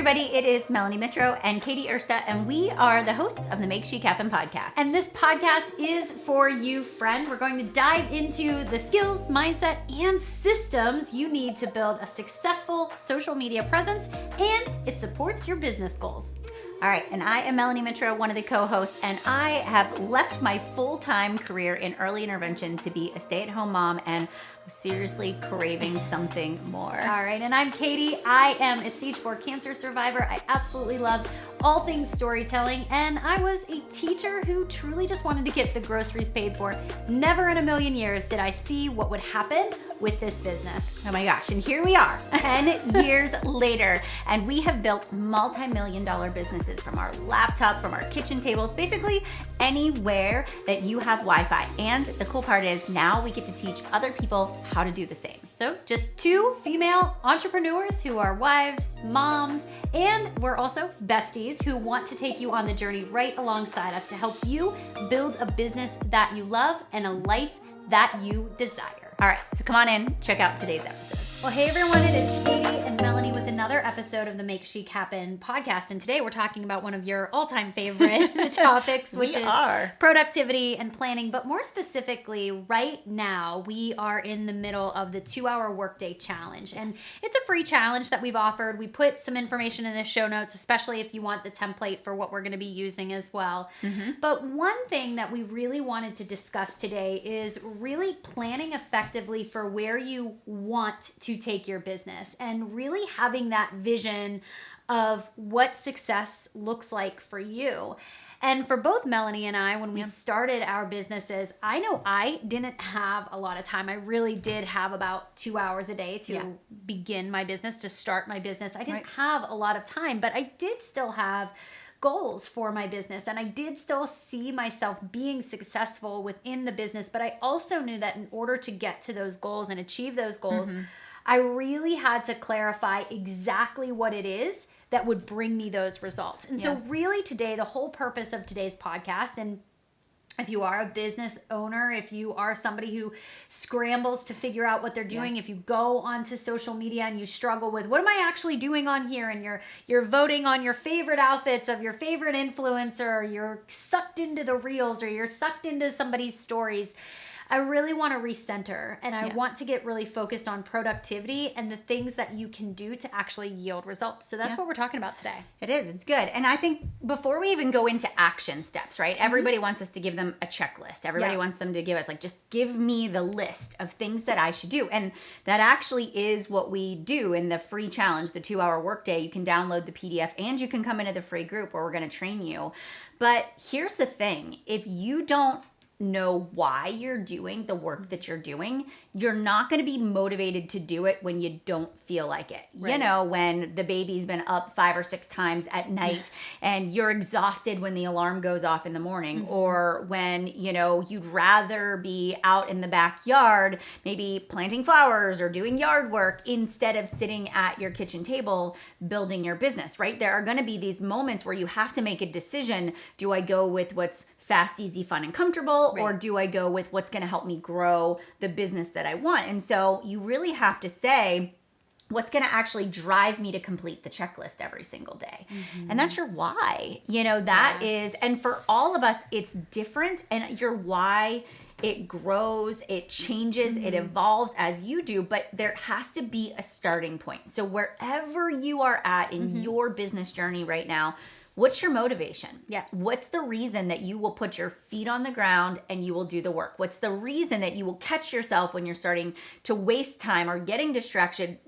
everybody, it is Melanie Mitro and Katy Ersta, and we are the hosts of the Make She Happen podcast. And this podcast is for you, friend. We're going to dive into the skills, mindset, and systems you need to build a successful social media presence, and it supports your business goals. All right, and I am Melanie Mitro, one of the co-hosts, and I have left my full-time career in early intervention to be a stay-at-home mom, and I'm seriously craving something more. All right, and I'm Katy. I am a stage 4 cancer survivor. I absolutely love all things storytelling, and I was a teacher who truly just wanted to get the groceries paid for. Never in a million years did I see what would happen with this business. Oh my gosh, and here we are, 10 years later, and we have built multi-million-dollar businesses from our laptop, from our kitchen tables, basically anywhere that you have Wi-Fi. And the cool part is now we get to teach other people how to do the same. So just 2 female entrepreneurs who are wives, moms, and we're also besties who want to take you on the journey right alongside us to help you build a business that you love and a life that you desire. All right, so come on in, check out today's episode. Well, hey everyone, it is Katy and Melanie with another episode of the Make Chic Happen podcast. And today we're talking about one of your all-time favorite topics, which is productivity and planning. But more specifically, right now, we are in the middle of the 2-hour workday challenge. And it's a free challenge that we've offered. We put some information in the show notes, especially if you want the template for what we're going to be using as well. But one thing that we really wanted to discuss today is really planning effectively for where you want to take your business and really having that vision of what success looks like for you. And for both Melanie and I, when we started our businesses, I know I didn't have a lot of time. I really did have about 2 hours a day to begin my business, to start my business. I didn't have a lot of time, but I did still have goals for my business, and I did still see myself being successful within the business. But I also knew that in order to get to those goals and achieve those goals, I really had to clarify exactly what it is that would bring me those results. And so really today, the whole purpose of today's podcast, and if you are a business owner, if you are somebody who scrambles to figure out what they're doing, if you go onto social media and you struggle with what am I actually doing on here, and you're voting on your favorite outfits of your favorite influencer, or you're sucked into the reels, or you're sucked into somebody's stories, I really want to recenter, and I want to get really focused on productivity and the things that you can do to actually yield results. So that's what we're talking about today. It is. It's good. And I think before we even go into action steps, right? Everybody wants us to give them a checklist. Everybody wants them to give us just give me the list of things that I should do. And that actually is what we do in the free challenge, the 2-hour workday. You can download the PDF and you can come into the free group where we're going to train you. But here's the thing. If you don't know why you're doing the work that you're doing, you're not going to be motivated to do it when you don't feel like it. Right. You know, when the baby's been up 5 or 6 times at night and you're exhausted when the alarm goes off in the morning, or when, you know, you'd rather be out in the backyard, maybe planting flowers or doing yard work instead of sitting at your kitchen table building your business, right? There are going to be these moments where you have to make a decision. Do I go with what's fast, easy, fun, and comfortable, or do I go with what's going to help me grow the business that I want? And so you really have to say, what's going to actually drive me to complete the checklist every single day? And that's your why. You know, that is, and for all of us, it's different. And your why, it grows, it changes, it evolves as you do, but there has to be a starting point. So wherever you are at in your business journey right now, what's your motivation? What's the reason that you will put your feet on the ground and you will do the work? What's the reason that you will catch yourself when you're starting to waste time or getting distracted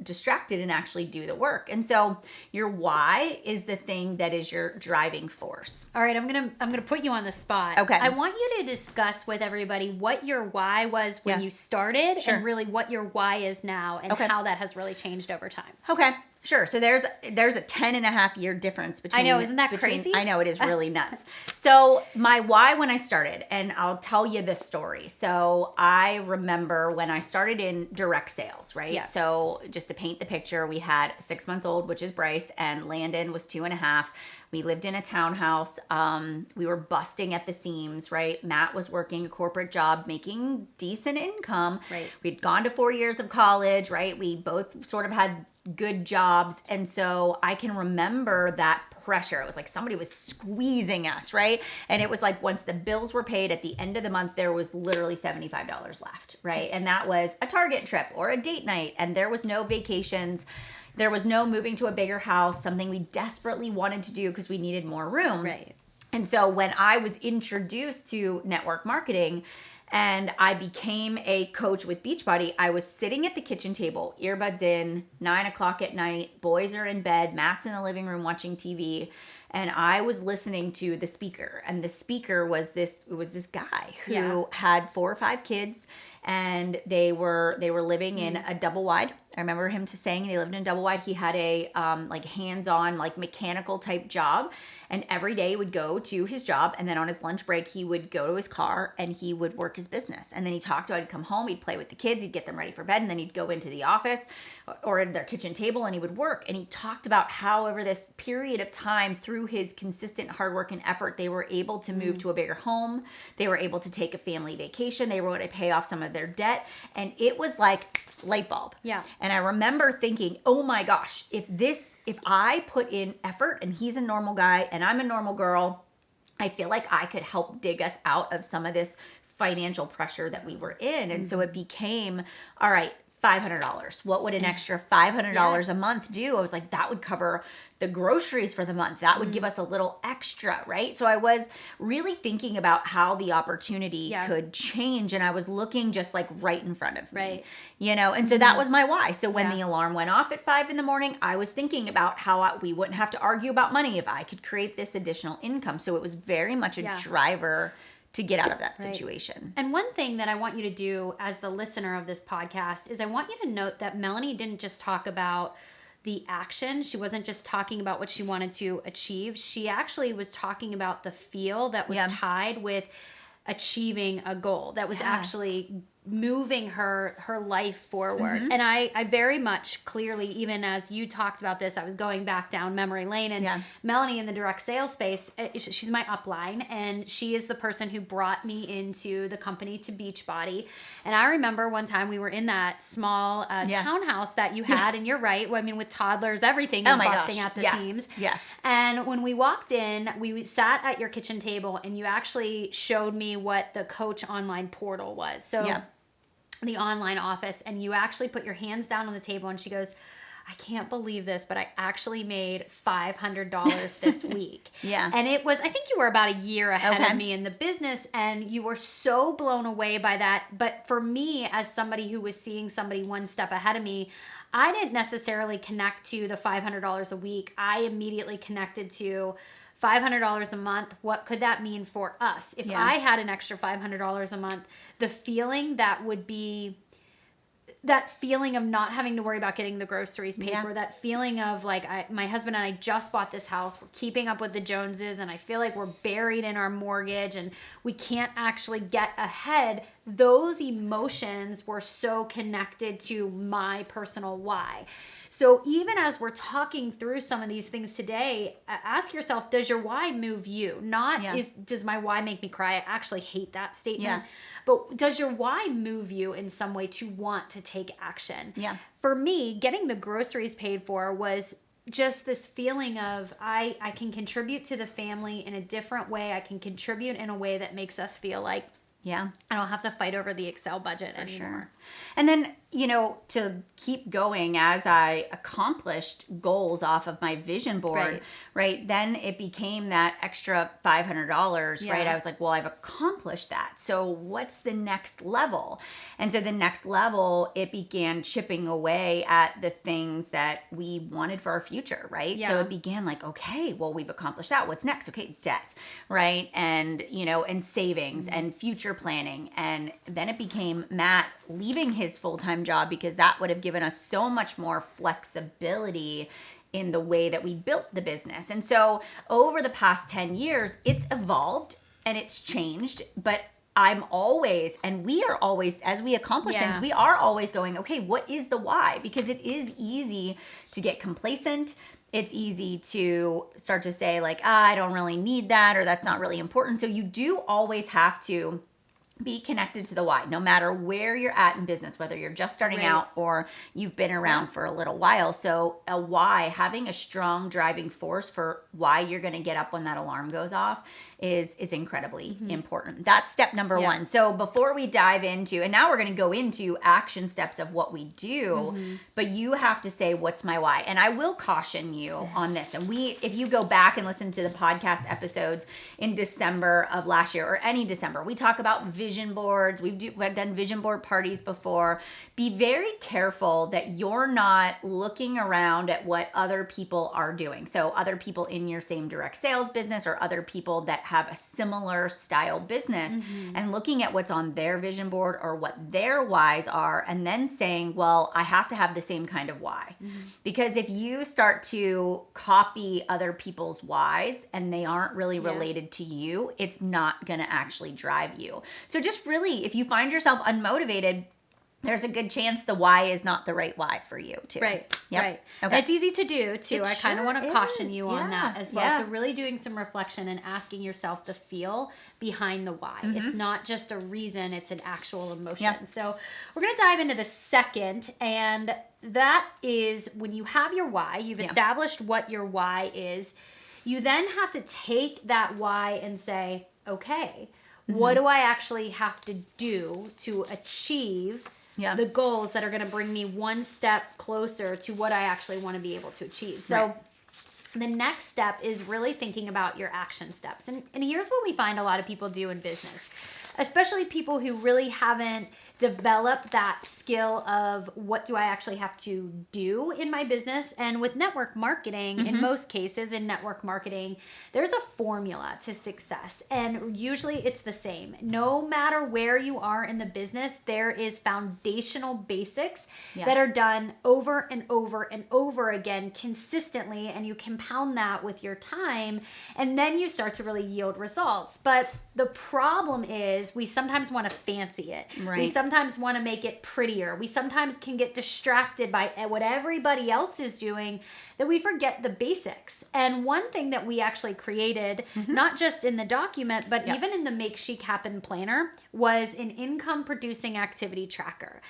and actually do the work? And so your why is the thing that is your driving force. All right, I'm gonna put you on the spot. Okay. I want you to discuss with everybody what your why was when you started, and really what your why is now, and how that has really changed over time. Okay. Sure. So there's a 10.5-year difference between. I know, isn't that crazy? I know, it is really nuts. So my why when I started, and I'll tell you this story. So I remember when I started in direct sales, right? Yeah. So just to paint the picture, we had a 6-month-old, which is Bryce, and Landon was 2.5. We lived in a townhouse. We were busting at the seams, right? Matt was working a corporate job, making decent income. Right. We'd gone to 4 years of college, right? We both sort of had good jobs. And so I can remember that pressure. It was like somebody was squeezing us, right? And it was like once the bills were paid at the end of the month, there was literally $75 left, right? And that was a Target trip or a date night. And there was no vacations. There was no moving to a bigger house, something we desperately wanted to do because we needed more room. Right. And so when I was introduced to network marketing and I became a coach with Beachbody, I was sitting at the kitchen table, earbuds in, 9 o'clock at night, boys are in bed, Matt's in the living room watching TV, and I was listening to the speaker. And the speaker was this guy who had 4 or 5 kids, and they were living in a double wide. I remember him saying they lived in a double wide. He had a like hands-on, like mechanical type job, and every day he would go to his job, and then on his lunch break he would go to his car and he would work his business. And then he talked about he'd come home, he'd play with the kids, he'd get them ready for bed, and then he'd go into the office or at their kitchen table and he would work. And he talked about how over this period of time, through his consistent hard work and effort, they were able to move to a bigger home. They were able to take a family vacation. They were able to pay off some of their debt. And it was like light bulb. Yeah. And I remember thinking, oh my gosh, if I put in effort and he's a normal guy and I'm a normal girl, I feel like I could help dig us out of some of this financial pressure that we were in. And so it became, all right, $500. What would an extra $500 a month do? I was like, that would cover the groceries for the month. That would give us a little extra, right? So I was really thinking about how the opportunity could change, and I was looking just like right in front of me, you know? And so that was my why. So when the alarm went off at 5 in the morning, I was thinking about how we wouldn't have to argue about money if I could create this additional income. So it was very much a driver to get out of that situation. And one thing that I want you to do as the listener of this podcast is I want you to note that Melanie didn't just talk about the action. She wasn't just talking about what she wanted to achieve. She actually was talking about the feel that was tied with achieving a goal, that was actually moving her life forward. And I very much clearly, even as you talked about this, I was going back down memory lane, and Melanie in the direct sales space, she's my upline, and she is the person who brought me into the company to Beachbody. And I remember one time we were in that small townhouse that you had, and you're right, I mean, with toddlers, everything is busting at the seams. Yes. And when we walked in, we sat at your kitchen table, and you actually showed me what the Coach online portal was. So the online office, and you actually put your hands down on the table, and she goes, I can't believe this, but I actually made $500 this week. And it was, I think you were about a year ahead of me in the business, and you were so blown away by that. But for me, as somebody who was seeing somebody one step ahead of me, I didn't necessarily connect to the $500 a week. I immediately connected to $500 a month. What could that mean for us? If I had an extra $500 a month, the feeling that would be, that feeling of not having to worry about getting the groceries paid for, that feeling of like, my husband and I just bought this house, we're keeping up with the Joneses, and I feel like we're buried in our mortgage and we can't actually get ahead. Those emotions were so connected to my personal why. So even as we're talking through some of these things today, ask yourself, does your why move you? Not does my why make me cry? I actually hate that statement. But does your why move you in some way to want to take action? For me, getting the groceries paid for was just this feeling of I can contribute to the family in a different way. I can contribute in a way that makes us feel like I don't have to fight over the Excel budget anymore. And then, you know, to keep going, as I accomplished goals off of my vision board, right? Then it became that extra $500, right? I was like, well, I've accomplished that. So what's the next level? And so the next level, it began chipping away at the things that we wanted for our future, right? So it began like, okay, well, we've accomplished that. What's next? Okay, debt, right? And, you know, and savings and future planning. And then it became Matt leaving his full-time job, because that would have given us so much more flexibility in the way that we built the business. And so over the past 10 years, it's evolved and it's changed, but I'm always, and we are always, as we accomplish things, we are always going, okay, what is the why? Because it is easy to get complacent. It's easy to start to say like, I don't really need that, or that's not really important. So you do always have to be connected to the why, no matter where you're at in business, whether you're just starting out or you've been around for a little while. So a why, having a strong driving force for why you're going to get up when that alarm goes off is incredibly important. That's step number one. So before we dive into, and now we're going to go into action steps of what we do, but you have to say, what's my why? And I will caution you on this. And if you go back and listen to the podcast episodes in December of last year, or any December, we talk about vision boards. We've done vision board parties before. Be very careful that you're not looking around at what other people are doing. So other people in your same direct sales business, or other people that have a similar style business, and looking at what's on their vision board or what their whys are, and then saying, well, I have to have the same kind of why. Because if you start to copy other people's whys and they aren't really related to you, it's not going to actually drive you. So just really, if you find yourself unmotivated, there's a good chance the why is not the right why for you too. Right. Yep. Right. Okay. And it's easy to do too. I kind of want to caution is. you on that as well. So really doing some reflection and asking yourself the feel behind the why. It's not just a reason, it's an actual emotion. So we're going to dive into the second, and that is when you have your why, you've established what your why is, you then have to take that why and say, okay, what do I actually have to do to achieve the goals that are going to bring me one step closer to what I actually want to be able to achieve? So the next step is really thinking about your action steps. And here's what we find a lot of people do in business, especially people who really haven't developed that skill of what do I actually have to do in my business. And with network marketing, in most cases in network marketing, there's a formula to success. And usually it's the same. No matter where you are in the business, there is foundational basics that are done over and over and over again consistently. And you compound that with your time, and then you start to really yield results. But the problem is we sometimes want to fancy it. We sometimes want to make it prettier. We sometimes can get distracted by what everybody else is doing, that we forget the basics. And one thing that we actually created, not just in the document, but even in the Make Chic Happen planner, was an income producing activity tracker.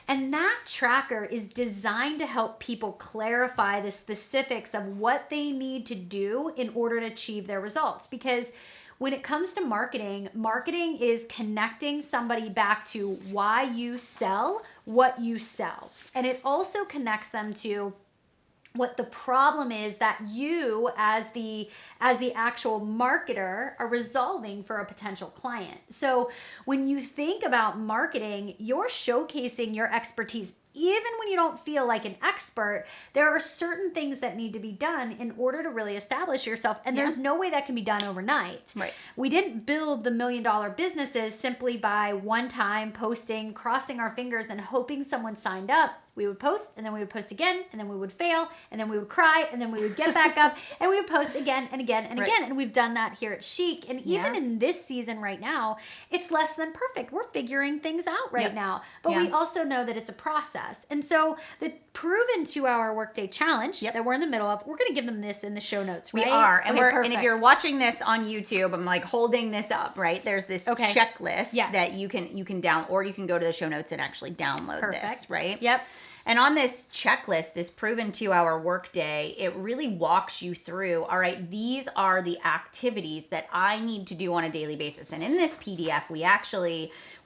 And that tracker is designed to help people clarify the specifics of what they need to do in order to achieve their results. Because when it comes to marketing, marketing is connecting somebody back to why you sell what you sell. And it also connects them to what the problem is that you as the actual marketer are resolving for a potential client. So when you think about marketing, you're showcasing your expertise. Even when you don't feel like an expert, there are certain things that need to be done in order to really establish yourself. And there's no way that can be done overnight. We didn't build the $1 million businesses simply by one time posting, crossing our fingers and hoping someone signed up. We would post, and then we would post again, and then we would fail, and then we would cry, and then we would get back up, and we would post again and again and again. And we've done that here at Chic. And even in this season right now, it's less than perfect. We're figuring things out right now. But we also know that it's a process. And so the proven 2-hour workday challenge that we're in the middle of, we're going to give them this in the show notes, right? We are. And and if you're watching this on YouTube, I'm like holding this up, right? There's this checklist that you can down, or you can go to the show notes and actually download this, right? And on this checklist, this proven 2-hour workday, it really walks you through, all right, these are the activities that I need to do on a daily basis. And in this PDF,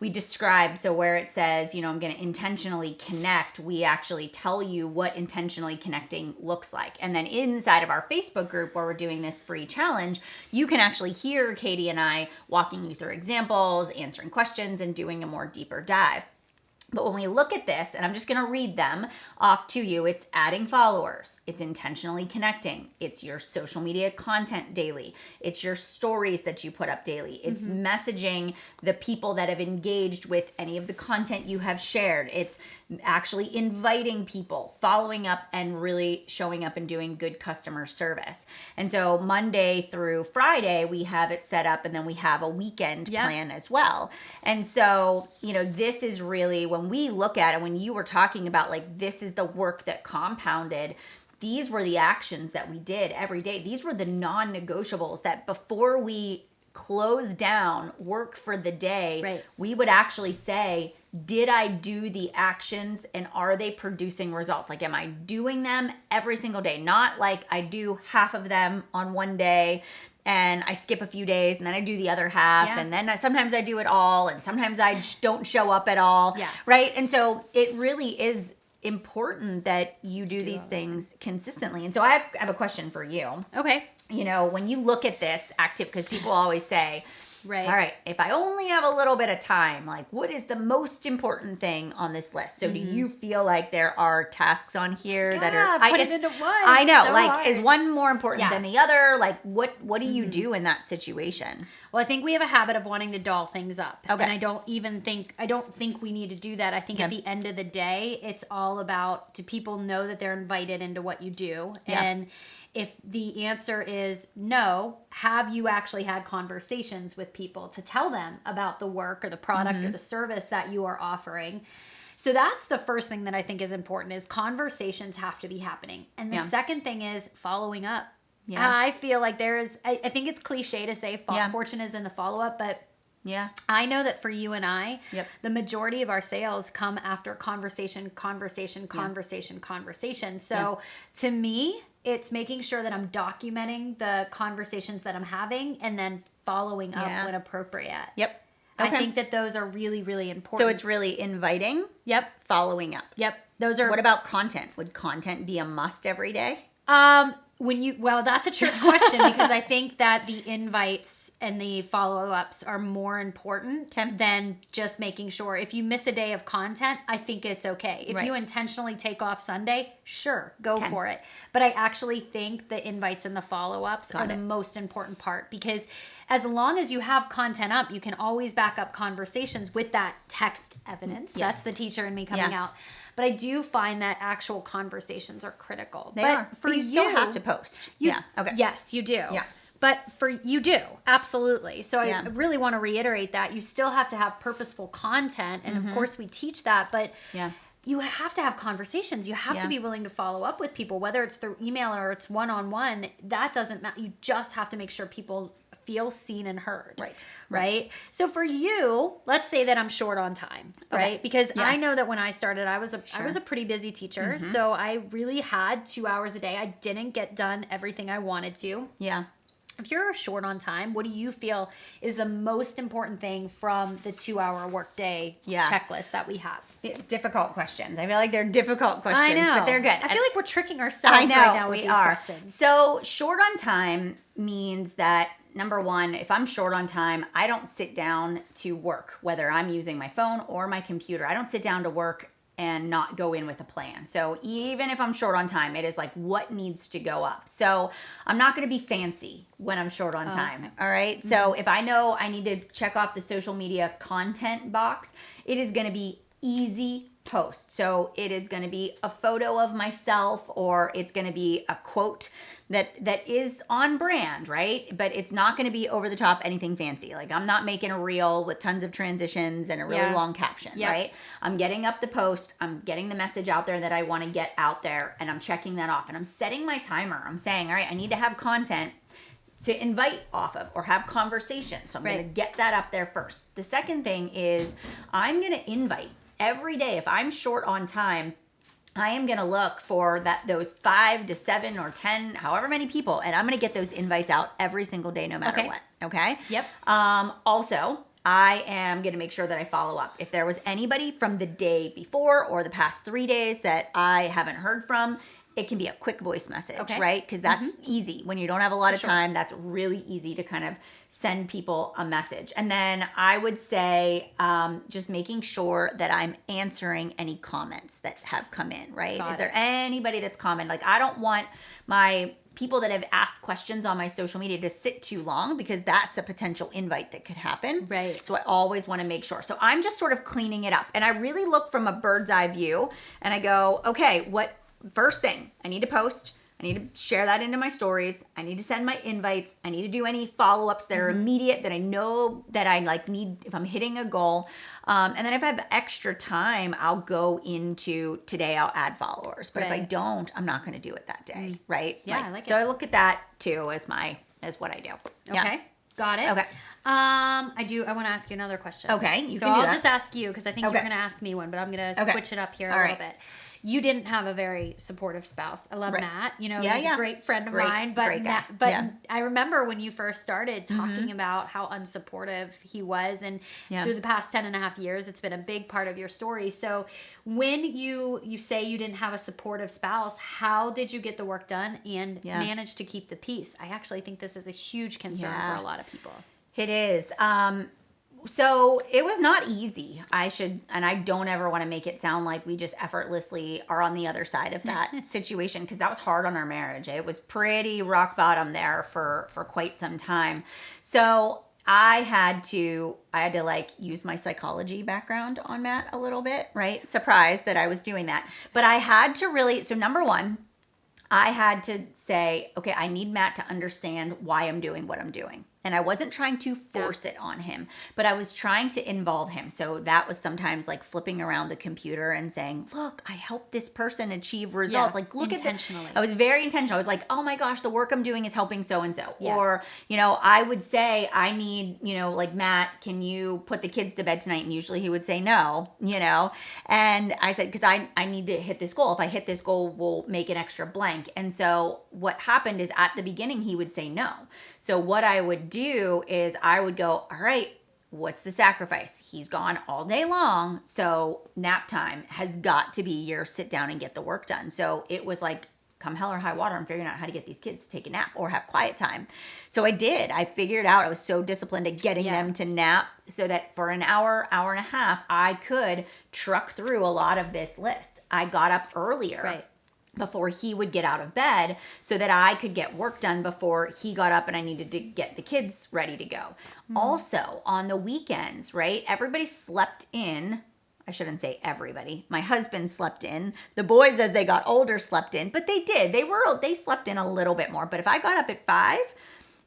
we describe, so where it says, I'm going to intentionally connect, we actually tell you what intentionally connecting looks like. And then inside of our Facebook group where we're doing this free challenge, you can actually hear Katy and I walking you through examples, answering questions, and doing a more deeper dive. But when we look at this, and I'm just going to read them off to you, it's adding followers, it's intentionally connecting, it's your social media content daily, it's your stories that you put up daily, it's messaging the people that have engaged with any of the content you have shared, it's actually inviting people, following up, and really showing up and doing good customer service. And so Monday through Friday, we have it set up, and then we have a weekend plan as well. And so, this is really, when we look at it, when you were talking about like, this is the work that compounded, these were the actions that we did every day. These were the non-negotiables that before we close down work for the day, we would actually say, did I do the actions and are they producing results? Like, am I doing them every single day? Not like I do half of them on one day and I skip a few days and then I do the other half and then sometimes I do it all and sometimes I don't show up at all, right? And so it really is important that you do these things consistently. And so I have a question for you. Okay. When you look at this because people always say, all right, if I only have a little bit of time, like, what is the most important thing on this list? So do you feel like there are tasks on here that are put it into one? I know, so like, hard. is one more important than the other? Like, what do you do in that situation? Well, I think we have a habit of wanting to doll things up. Okay. And I don't think we need to do that. I think at the end of the day, it's all about, do people know that they're invited into what you do? And if the answer is no, have you actually had conversations with people to tell them about the work or the product or the service that you are offering? So that's the first thing that I think is important, is conversations have to be happening. And the second thing is following up. Yeah. I feel like I think it's cliche to say fortune is in the follow-up, but I know that for you and I, the majority of our sales come after conversation. So to me, it's making sure that I'm documenting the conversations that I'm having and then following up when appropriate. Yep. Okay. I think that those are really, really important. So it's really inviting. Yep. Following up. Yep. Those are. What about content? Would content be a must every day? That's a trick question because I think that the invites and the follow-ups are more important than just making sure. If you miss a day of content, I think it's okay. If you intentionally take off Sunday, sure, go for it. But I actually think the invites and the follow-ups are the most important part, because as long as you have content up, you can always back up conversations with that text evidence. Yes. That's the teacher in me coming out. But I do find that actual conversations are critical. They are. But you still have to post. Okay. Yes, you do. Yeah. But you do. Absolutely. So I really want to reiterate that. You still have to have purposeful content. And of course we teach that. But you have to have conversations. You have to be willing to follow up with people, whether it's through email or it's one-on-one. That doesn't matter. You just have to make sure people feel seen and heard. Right? So for you, let's say that I'm short on time, right? Because I know that when I started, I was a pretty busy teacher. So I really had 2 hours a day. I didn't get done everything I wanted to. Yeah. If you're short on time, what do you feel is the most important thing from the 2-hour workday checklist that we have? Difficult questions. I feel like they're difficult questions, but they're good. I feel like we're tricking ourselves right now with these questions. So short on time means that, number one, if I'm short on time, I don't sit down to work, whether I'm using my phone or my computer. I don't sit down to work and not go in with a plan. So even if I'm short on time, it is like, what needs to go up? So I'm not going to be fancy when I'm short on time. All right. So if I know I need to check off the social media content box, it is going to be easy post. So it is going to be a photo of myself, or it's going to be a quote that is on brand, right? But it's not going to be over the top, anything fancy. Like, I'm not making a reel with tons of transitions and a really long caption, right? I'm getting up the post, I'm getting the message out there that I want to get out there, and I'm checking that off, and I'm setting my timer. I'm saying, all right, I need to have content to invite off of or have conversations. So I'm going to get that up there first. The second thing is I'm going to invite every day. If I'm short on time, I am going to look for those 5 to 7 or 10, however many people, and I'm going to get those invites out every single day, no matter what. Okay. Yep. Also, I am going to make sure that I follow up. If there was anybody from the day before or the past 3 days that I haven't heard from, it can be a quick voice message, right? Because that's easy. When you don't have a lot of time, that's really easy to kind of send people a message. And then I would say just making sure that I'm answering any comments that have come in, right? Is there anybody that's commented? Like, I don't want my people that have asked questions on my social media to sit too long, because that's a potential invite that could happen. Right. So I always want to make sure. So I'm just sort of cleaning it up. And I really look from a bird's eye view, and I go, okay, what first thing I need to post? I need to share that into my stories. I need to send my invites. I need to do any follow-ups that are immediate, that I know that I like need if I'm hitting a goal. And then if I have extra time, I'll go into today I'll add followers. But if I don't, I'm not going to do it that day, right? Yeah, I like so it. I look at that too as what I do. Okay. Got it. Okay. I want to ask you another question. Okay, you so can do I'll that. just ask you, because I think you're going to ask me one, but I'm going to switch it up here a little bit. You didn't have a very supportive spouse. I love Matt. You know, he's a great friend of mine. But I remember when you first started talking about how unsupportive he was. And through the past 10 and a half years, it's been a big part of your story. So when you say you didn't have a supportive spouse, how did you get the work done and manage to keep the peace? I actually think this is a huge concern for a lot of people. It is. So it was not easy. And I don't ever want to make it sound like we just effortlessly are on the other side of that situation, because that was hard on our marriage. It was pretty rock bottom there for quite some time. So I had to like use my psychology background on Matt a little bit, right? Surprised that I was doing that. But I had to really, so number one, I had to say, okay, I need Matt to understand why I'm doing what I'm doing. And I wasn't trying to force it on him, but I was trying to involve him. So that was sometimes like flipping around the computer and saying, look, I helped this person achieve results. Like, look at that. I was very intentional. I was like, oh my gosh, the work I'm doing is helping so-and-so. Yeah. Or, I would say, I need, like, Matt, can you put the kids to bed tonight? And usually he would say no, And I said, because I need to hit this goal. If I hit this goal, we'll make an extra blank. And so what happened is at the beginning, he would say no. So what I would do is I would go, all right, what's the sacrifice? He's gone all day long. So nap time has got to be your sit down and get the work done. So it was like, come hell or high water, I'm figuring out how to get these kids to take a nap or have quiet time. So I did. I figured out, I was so disciplined at getting them to nap so that for an hour, hour and a half, I could truck through a lot of this list. I got up earlier. Before he would get out of bed so that I could get work done before he got up and I needed to get the kids ready to go. Also, on the weekends, right? Everybody slept in. I shouldn't say everybody. My husband slept in. The boys, as they got older, slept in. But they did. They slept in a little bit more. But if I got up at 5,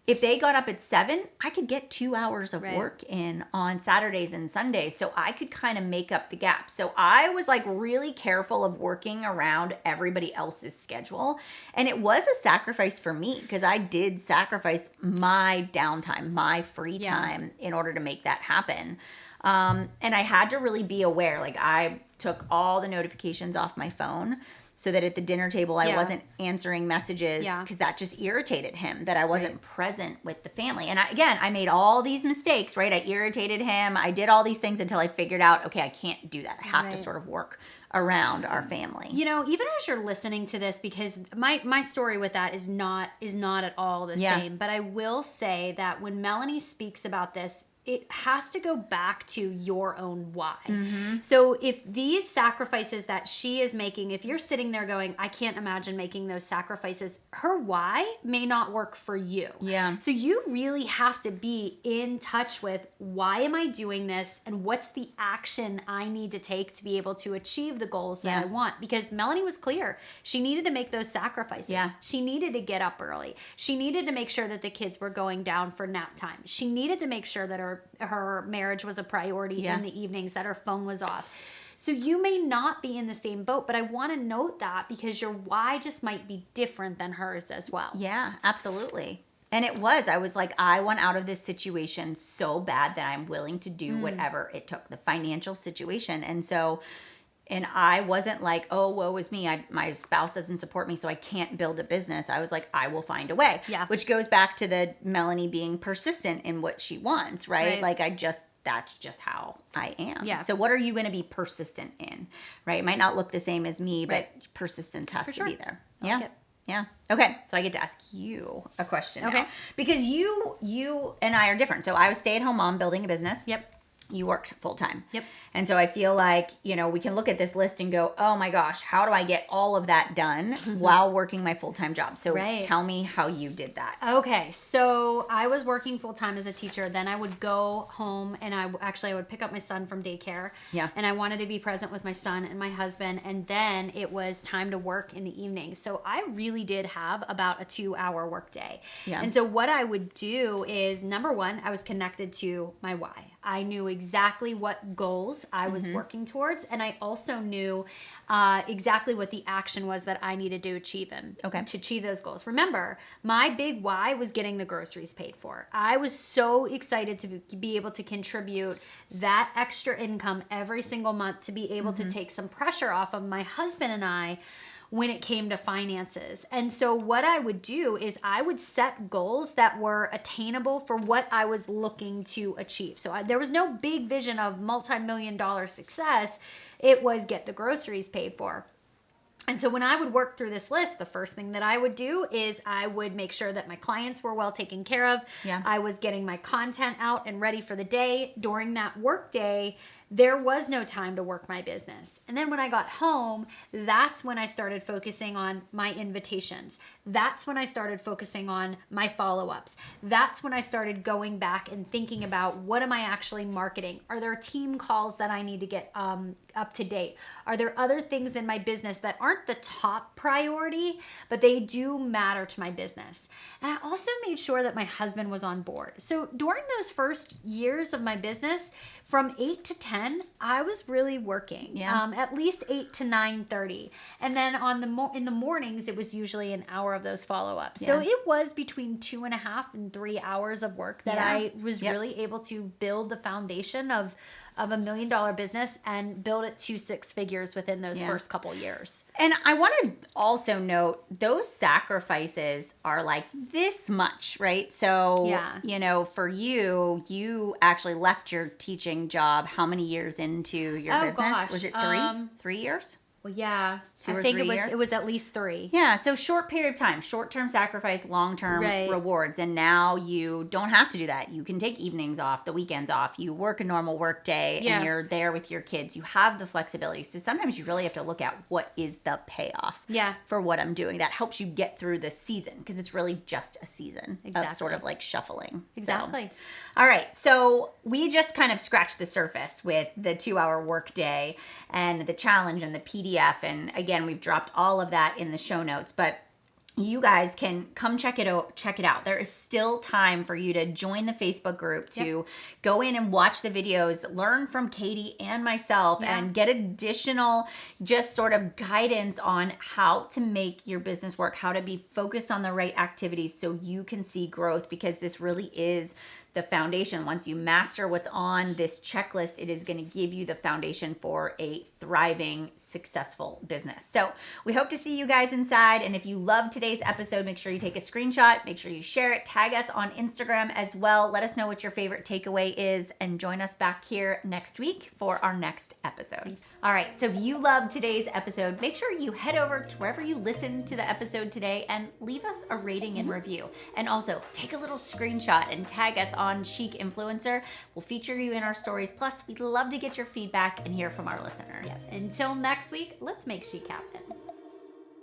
if they got up at 7, I could get 2 hours of work in on Saturdays and Sundays. So I could kind of make up the gap. So I was like really careful of working around everybody else's schedule. And it was a sacrifice for me, because I did sacrifice my downtime, my free time in order to make that happen. And I had to really be aware. Like, I took all the notifications off my phone so that at the dinner table I wasn't answering messages, because that just irritated him, that I wasn't present with the family. And I made all these mistakes, right? I irritated him. I did all these things until I figured out, okay, I can't do that. I have to sort of work around our family. Even as you're listening to this, because my story with that is not at all the same, but I will say that when Melanie speaks about this, it has to go back to your own why. So if these sacrifices that she is making, if you're sitting there going, I can't imagine making those sacrifices, her why may not work for you. Yeah. So you really have to be in touch with, why am I doing this? And what's the action I need to take to be able to achieve the goals that I want? Because Melanie was clear. She needed to make those sacrifices. Yeah. She needed to get up early. She needed to make sure that the kids were going down for nap time. She needed to make sure that her marriage was a priority in the evenings, that her phone was off. So you may not be in the same boat, but I want to note that, because your why just might be different than hers as well. Yeah, absolutely. And I was like, I want out of this situation so bad that I'm willing to do whatever it took, the financial situation. And I wasn't like, oh, woe is me. My spouse doesn't support me, so I can't build a business. I was like, I will find a way. Yeah. Which goes back to the Melanie being persistent in what she wants, right? Like, that's just how I am. Yeah. So what are you going to be persistent in, right? It might not look the same as me, but persistence has to be there. Yeah. Like yeah. Okay. So I get to ask you a question now. Because you and I are different. So I was stay-at-home mom building a business. Yep. you worked full time. Yep. And so I feel like, you know, we can look at this list and go, oh my gosh, how do I get all of that done while working my full-time job? So tell me how you did that. Okay. So I was working full-time as a teacher. Then I would go home and I would pick up my son from daycare. Yeah. And I wanted to be present with my son and my husband. And then it was time to work in the evening. So I really did have about a 2-hour work day. Yeah. And so what I would do is, number one, I was connected to my why. I knew exactly what goals I was working towards, and I also knew exactly what the action was that I needed to achieve to achieve those goals. Remember, my big why was getting the groceries paid for. I was so excited to be able to contribute that extra income every single month to be able to take some pressure off of my husband and I when it came to finances. And so what I would do is I would set goals that were attainable for what I was looking to achieve. So there was no big vision of multi-million-dollar success. It was get the groceries paid for. And so when I would work through this list, the first thing that I would do is I would make sure that my clients were well taken care of. Yeah. I was getting my content out and ready for the day. During that work day, there was no time to work my business. And then when I got home, that's when I started focusing on my invitations. That's when I started focusing on my follow-ups. That's when I started going back and thinking about, what am I actually marketing? Are there team calls that I need to get up to date? Are there other things in my business that aren't the top priority, but they do matter to my business? And I also made sure that my husband was on board. So during those first years of my business, from 8 to 10, I was really working. At least 8 to 9:30, and then in the mornings, it was usually an hour of those follow-ups. So it was between 2.5 and 3 hours of work that I was really able to build the foundation of $1 million business and build it to 6 figures within those first couple years. And I want to also note, those sacrifices are like this much, right? So, you know, for you actually left your teaching job how many years into your business? Gosh. Was it 3 years? Well, yeah. 2 or I think 3 years? it was at least 3. Yeah, so short period of time, short-term sacrifice, long-term rewards. And now you don't have to do that. You can take evenings off, the weekends off. You work a normal work day and you're there with your kids. You have the flexibility. So sometimes you really have to look at what is the payoff for what I'm doing. That helps you get through the season, because it's really just a season of sort of like shuffling. Exactly. So, all right, so we just kind of scratched the surface with the 2-hour work day and the challenge and the PDF. And again, we've dropped all of that in the show notes, but you guys can come check it out. There is still time for you to join the Facebook group, to go in and watch the videos, learn from Katy and myself, and get additional just sort of guidance on how to make your business work, how to be focused on the right activities so you can see growth, because this really is the foundation. Once you master what's on this checklist, it is going to give you the foundation for a thriving, successful business. So we hope to see you guys inside. And if you loved today's episode, make sure you take a screenshot, make sure you share it, tag us on Instagram as well. Let us know what your favorite takeaway is, and join us back here next week for our next episode. All right, so if you loved today's episode, make sure you head over to wherever you listened to the episode today and leave us a rating and review. And also take a little screenshot and tag us on Chic Influencer. We'll feature you in our stories. Plus, we'd love to get your feedback and hear from our listeners. Until next week, let's make chic happen.